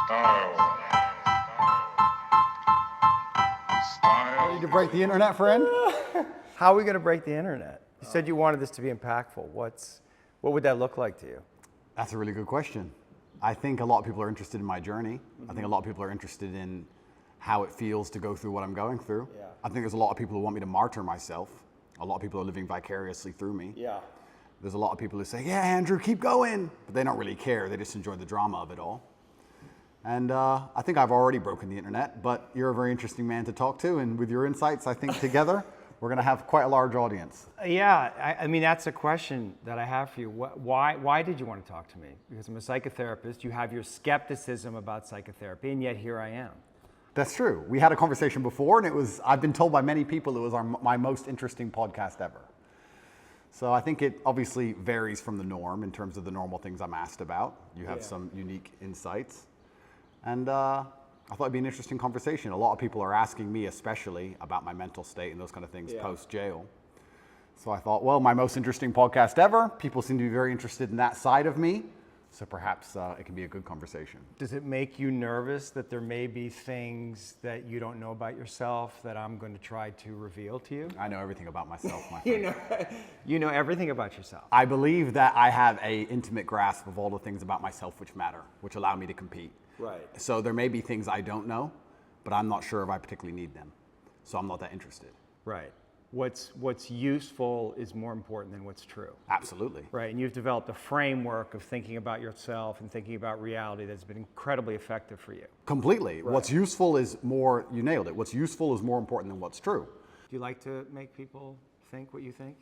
Ready to break the internet, friend? How are we going to break the internet? You said you wanted this to be impactful. What would that look like to you? That's a really good question. I think a lot of people are interested in my journey. I think a lot of people are interested in how it feels to go through what I'm going through. Yeah. I think there's a lot of people who want me to martyr myself. A lot of people are living vicariously through me. Yeah. There's a lot of people who say, yeah, Andrew, keep going. But they don't really care. They just enjoy the drama of it all. And I think I've already broken the internet, but you're a very interesting man to talk to. And with your insights, I think together, we're going to have quite a large audience. Yeah, I mean, that's a question that I have for you. Why did you want to talk to me? Because I'm a psychotherapist. You have your skepticism about psychotherapy, and yet here I am. That's true. We had a conversation before, and I've been told by many people it was my most interesting podcast ever. So I think it obviously varies from the norm in terms of the normal things I'm asked about. You have some unique insights. And I thought it'd be an interesting conversation. A lot of people are asking me especially about my mental state and those kind of things post-jail. So I thought, well, my most interesting podcast ever. People seem to be very interested in that side of me. So perhaps it can be a good conversation. Does it make you nervous that there may be things that you don't know about yourself that I'm going to try to reveal to you? I know everything about myself, my friend. You know everything about yourself. I believe that I have an intimate grasp of all the things about myself which matter, which allow me to compete. Right. So there may be things I don't know, but I'm not sure if I particularly need them. So I'm not that interested. Right. What's useful is more important than what's true. Absolutely. Right, and you've developed a framework of thinking about yourself and thinking about reality that's been incredibly effective for you. Completely. Right. What's useful is more, you nailed it, what's useful is more important than what's true. Do you like to make people think what you think?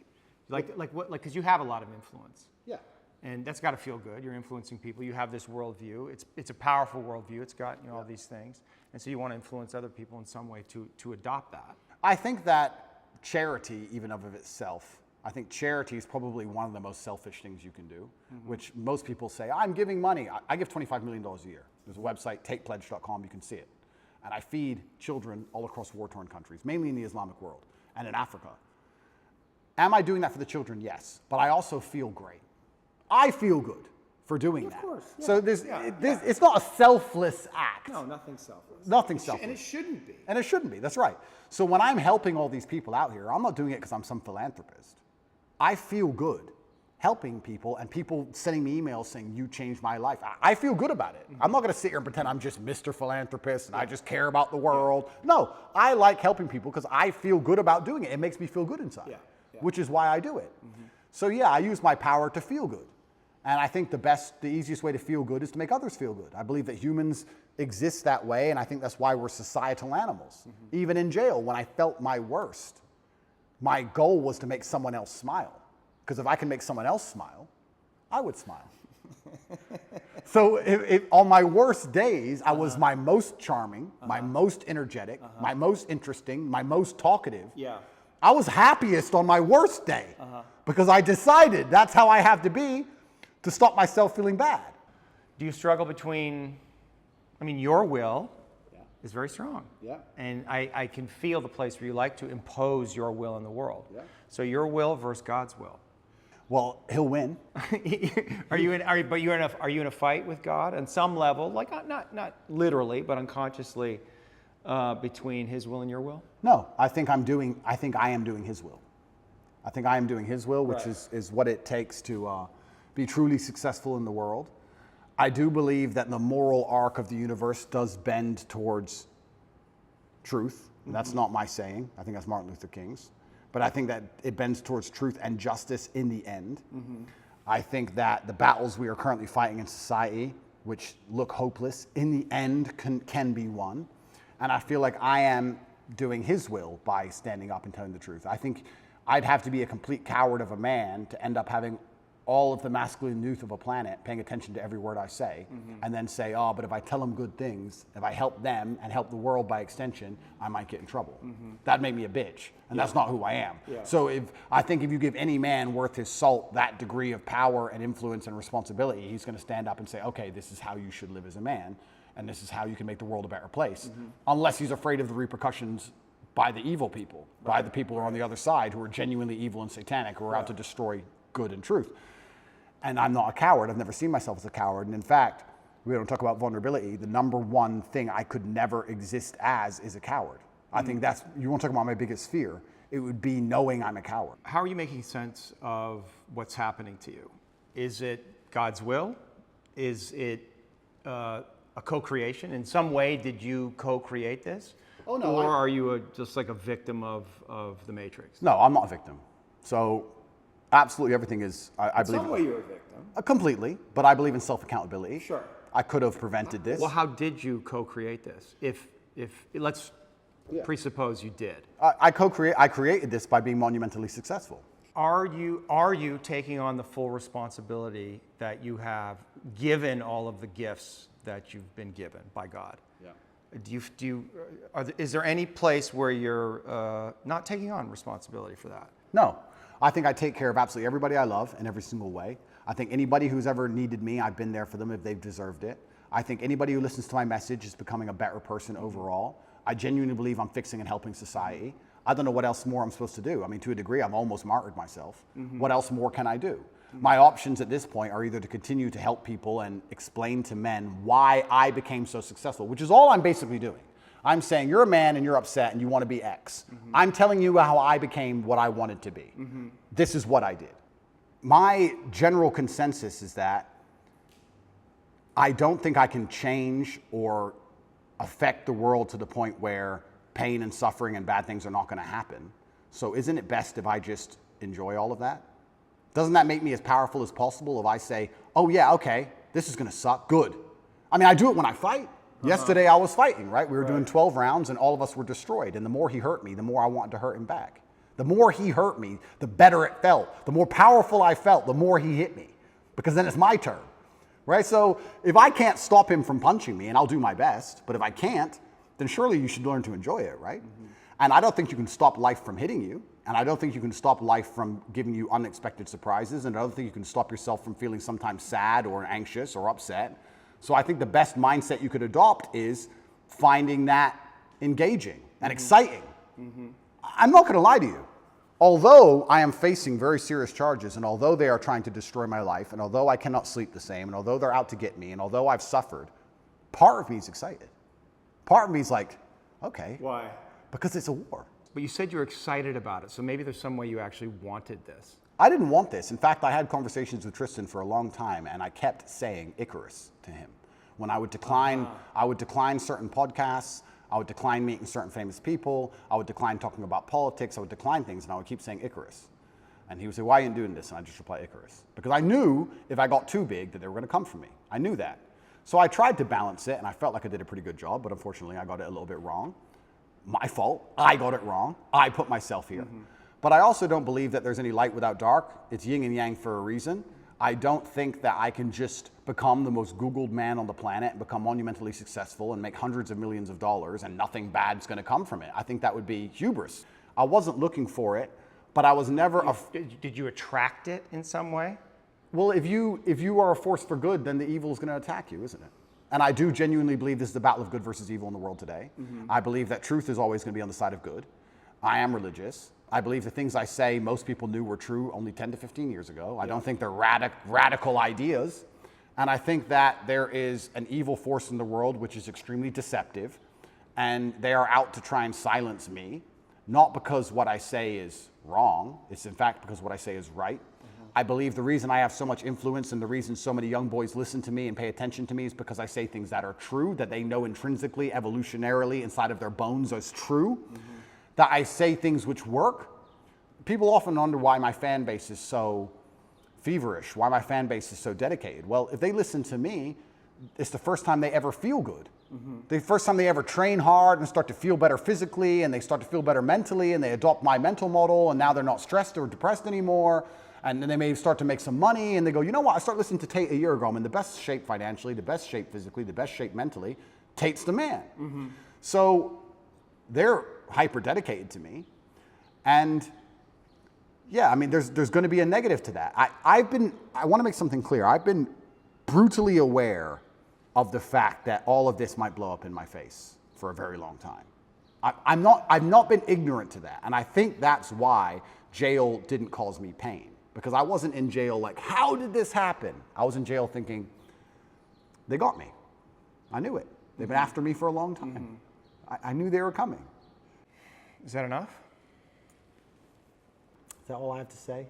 Because you have a lot of influence. Yeah. And that's got to feel good. You're influencing people. You have this worldview. It's a powerful worldview. It's got all these things. And so you want to influence other people in some way to adopt that. I think that charity, even of itself, I think charity is probably one of the most selfish things you can do, which most people say, I'm giving money. I give $25 million a year. There's a website, takepledge.com, you can see it. And I feed children all across war-torn countries, mainly in the Islamic world and in Africa. Am I doing that for the children? Yes. But I also feel great. I feel good for doing that. Of course. Yeah. So it's not a selfless act. No, nothing selfless. Nothing selfless. And it shouldn't be. And it shouldn't be, that's right. So when I'm helping all these people out here, I'm not doing it because I'm some philanthropist. I feel good helping people and people sending me emails saying, you changed my life. I feel good about it. I'm not going to sit here and pretend I'm just Mr. Philanthropist and I just care about the world. No, I like helping people because I feel good about doing it. It makes me feel good inside, which is why I do it. So yeah, I use my power to feel good. And I think the easiest way to feel good is to make others feel good. I believe that humans exist that way, and I think that's why we're societal animals. Even in jail, when I felt my worst, my goal was to make someone else smile. Because if I can make someone else smile, I would smile. So on my worst days, I was my most charming, my most energetic, my most interesting, my most talkative. Yeah. I was happiest on my worst day because I decided that's how I have to be to stop myself feeling bad. Do you struggle between, your will is very strong. Yeah. And I can feel the place where you like to impose your will in the world. Yeah. So your will versus God's will. Well, he'll win. Are you in a fight with God on some level, like not literally, but unconsciously, between his will and your will? No, I think I am doing his will. I think I am doing his will, which is what it takes to be truly successful in the world. I do believe that the moral arc of the universe does bend towards truth. That's not my saying. I think that's Martin Luther King's. But I think that it bends towards truth and justice in the end. I think that the battles we are currently fighting in society, which look hopeless, in the end can be won. And I feel like I am doing his will by standing up and telling the truth. I think I'd have to be a complete coward of a man to end up having all of the masculine youth of a planet paying attention to every word I say, and then say, oh, but if I tell them good things, if I help them and help the world by extension, I might get in trouble. That'd make me a bitch, and that's not who I am. So I think if you give any man worth his salt that degree of power and influence and responsibility, he's gonna stand up and say, okay, this is how you should live as a man, and this is how you can make the world a better place. Unless he's afraid of the repercussions by the evil people, by the people who are on the other side who are genuinely evil and satanic, who are out to destroy good and truth. And I'm not a coward. I've never seen myself as a coward. And in fact, we don't talk about vulnerability, the number one thing I could never exist as is a coward. I think that's, you want to talk about my biggest fear, it would be knowing I'm a coward. How are you making sense of what's happening to you? Is it God's will? Is it a co-creation? In some way, did you co-create this? Oh, no, Or are you just like a victim of the Matrix? No, I'm not a victim. So absolutely everything is, I believe. In some way you're a victim. Completely, but I believe in self-accountability. Sure. I could have prevented this. Well, how did you co-create this? If let's presuppose you did. I created this by being monumentally successful. Are you taking on the full responsibility that you have given all of the gifts that you've been given by God? Yeah. Is there any place where you're not taking on responsibility for that? No, I think I take care of absolutely everybody I love in every single way. I think anybody who's ever needed me, I've been there for them if they've deserved it. I think anybody who listens to my message is becoming a better person overall. I genuinely believe I'm fixing and helping society. I don't know what else more I'm supposed to do. I mean, to a degree, I've almost martyred myself. What else more can I do? My options at this point are either to continue to help people and explain to men why I became so successful, which is all I'm basically doing. I'm saying you're a man and you're upset and you want to be X. I'm telling you how I became what I wanted to be. This is what I did. My general consensus is that I don't think I can change or affect the world to the point where pain and suffering and bad things are not going to happen. So isn't it best if I just enjoy all of that? Doesn't that make me as powerful as possible if I say, oh yeah, okay, this is going to suck, good. I mean, I do it when I fight. Yesterday I was fighting, right? We were doing 12 rounds and all of us were destroyed. And the more he hurt me, the more I wanted to hurt him back. The more he hurt me, the better it felt. The more powerful I felt, the more he hit me. Because then it's my turn, right? So if I can't stop him from punching me, and I'll do my best, but if I can't, then surely you should learn to enjoy it, right? And I don't think you can stop life from hitting you. And I don't think you can stop life from giving you unexpected surprises. And I don't think you can stop yourself from feeling sometimes sad or anxious or upset. So I think the best mindset you could adopt is finding that engaging and exciting. I'm not going to lie to you. Although I am facing very serious charges, and although they are trying to destroy my life, and although I cannot sleep the same, and although they're out to get me, and although I've suffered, part of me is excited. Part of me is like, okay. Why? Because it's a war. But you said you're excited about it, so maybe there's some way you actually wanted this. I didn't want this. In fact, I had conversations with Tristan for a long time, and I kept saying Icarus to him. When I would decline, I would decline certain podcasts, I would decline meeting certain famous people, I would decline talking about politics, I would decline things, and I would keep saying Icarus. And he would say, why are you doing this? And I just reply Icarus. Because I knew if I got too big that they were going to come for me. I knew that. So I tried to balance it, and I felt like I did a pretty good job, but unfortunately I got it a little bit wrong. My fault. I got it wrong. I put myself here. But I also don't believe that there's any light without dark. It's yin and yang for a reason. I don't think that I can just become the most Googled man on the planet and become monumentally successful and make hundreds of millions of dollars and nothing bad's going to come from it. I think that would be hubris. I wasn't looking for it, but I was never Did you attract it in some way? Well, if you are a force for good, then the evil is going to attack you, isn't it? And I do genuinely believe this is the battle of good versus evil in the world today. I believe that truth is always going to be on the side of good. I am religious. I believe the things I say most people knew were true only 10 to 15 years ago. I don't think they're radical ideas. And I think that there is an evil force in the world which is extremely deceptive. And they are out to try and silence me, not because what I say is wrong. It's in fact because what I say is right. I believe the reason I have so much influence and the reason so many young boys listen to me and pay attention to me is because I say things that are true, that they know intrinsically, evolutionarily, inside of their bones as true, that I say things which work. People often wonder why my fan base is so feverish, why my fan base is so dedicated. Well, if they listen to me, it's the first time they ever feel good. The first time they ever train hard and start to feel better physically and they start to feel better mentally and they adopt my mental model and now they're not stressed or depressed anymore. And then they may start to make some money and they go, you know what, I started listening to Tate a year ago. I'm in the best shape financially, the best shape physically, the best shape mentally. Tate's the man. So they're hyper dedicated to me. And yeah, I mean, there's going to be a negative to that. I want to make something clear. I've been brutally aware of the fact that all of this might blow up in my face for a very long time. I've not been ignorant to that. And I think that's why jail didn't cause me pain. Because I wasn't in jail like, how did this happen? I was in jail thinking, they got me. I knew it. They've been after me for a long time. I knew they were coming. Is that enough? Is that all I have to say?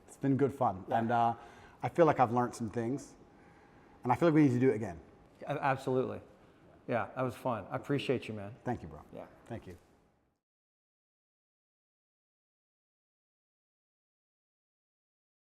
It's been good fun. Yeah. And I feel like I've learned some things. And I feel like we need to do it again. Absolutely. Yeah, that was fun. I appreciate you, man. Thank you, bro. Yeah. Thank you.